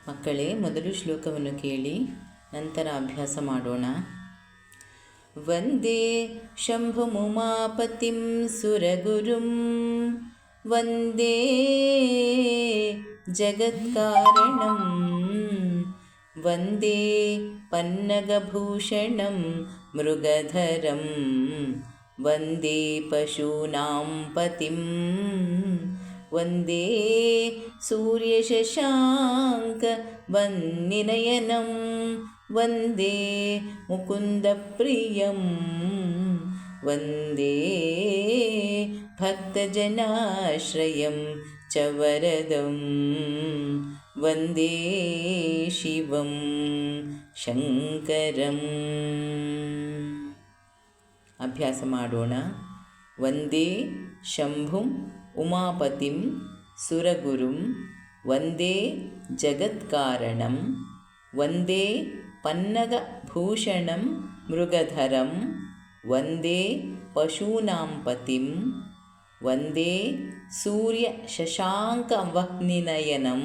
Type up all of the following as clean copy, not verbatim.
ಮಕ್ಕಳೇ, ಮೊದಲು ಶ್ಲೋಕವನ್ನು ಕೇಳಿ ನಂತರ ಅಭ್ಯಾಸ ಮಾಡೋಣ. ವಂದೇ ಶಂಭುಮುಮಾಪತಿಂ ಸುರಗುರುಂ ವಂದೇ ಜಗತ್ಕಾರಣಂ ವಂದೇ ಪನ್ನಗಭೂಷಣಂ ಮೃಗಧರಂ ವಂದೇ ಪಶೂನಾಂ ಪತಿಂ ವಂದೇ ಸೂರ್ಯಶಶಾಂಕವನ್ನಿನಯನಂ ವಂದೇ ಮುಕುಂದಪ್ರಿಯಂ ವಂದೇ ಭಕ್ತಜನಾಶ್ರಯಂ ಚ ವರದಂ ವಂದೇ ಶಿವಂ ಶಂಕರಂ. ಅಭ್ಯಾಸ ಮಾಡೋಣ. ವಂದೇ ಶಂಭುಂ ಉಮಾಪತಿಂ ಸುರಗುರುಂ ವಂದೇ ಜಗತ್ಕಾರಣಂ ವಂದೇ ಪನ್ನಗಭೂಷಣಂ ಮೃಗಧರಂ ವಂದೇ ಪಶೂನಾಂ ಪತಿಂ ವಂದೇ ಸೂರ್ಯಶಶಾಂಕವಹ್ನಿನಯನಂ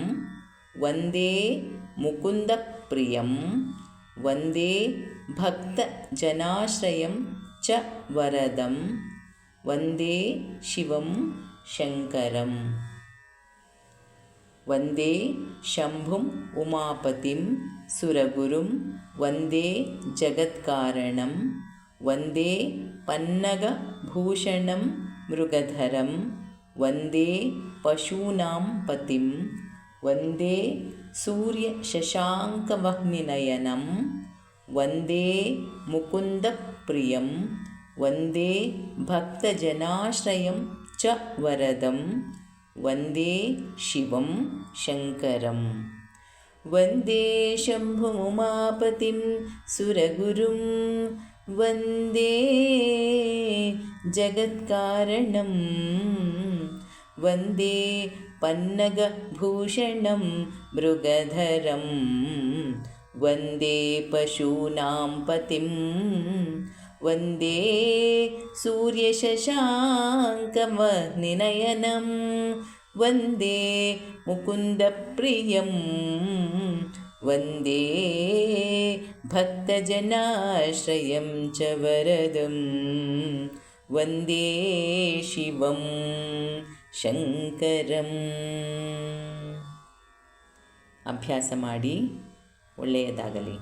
ವಂದೇ ಮುಕುಂದಪ್ರಿಯಂ ವಂದೇ ಭಕ್ತಜನಾಶ್ರಯಂ ಚ ವರದಂ ವಂದೇ ಶಿವಂ ಶಂಕರಂ. ವಂದೇ ಶಂಭುಂ ಉಮಾಪತಿಂ ಸುರಗುರುಂ ವಂದೇ ಜಗತ್ಕಾರಣಂ ವಂದೇ ಪನ್ನಗಭೂಷಣಂ ಮೃಗಧರಂ ವಂದೇ ಪಶೂನಾಂ ಪತಿಂ ವಂದೇ ಸೂರ್ಯಶಶಾಂಕವಹ್ನಿನಯನಂ ವಂದೇ ಮುಕುಂದಪ್ರಿಯಂ ವಂದೇ ಭಕ್ತಜನಾಶ್ರಯಂ ಚ ವರದಂ ವಂದೇ ಶಿವಂ ಶಂಕರಂ. ವಂದೇ ಶಂಭುಮುಮಾಪತಿಂ ಸುರಗುರುಂ ವಂದೇ ಜಗತ್ಕಾರಣಂ ವಂದೇ ಪನ್ನಗಭೂಷಣಂ ಮೃಗಧರಂ ವಂದೇ ಪಶೂನಾಂ ಪತಿಂ ವಂದೇ ಸೂರ್ಯಶಶಾಂಕವಹ್ನಿನಯನಂ ವಂದೇ ಮುಕುಂದಪ್ರಿಯಂ ವಂದೇ ಭಕ್ತಜನಾಶ್ರಯಂ ಚ ವರದಂ ವಂದೇ ಶಿವಂ ಶಂಕರಂ. ಅಭ್ಯಾಸ ಮಾಡಿ. ಒಳ್ಳೆಯದಾಗಲಿ.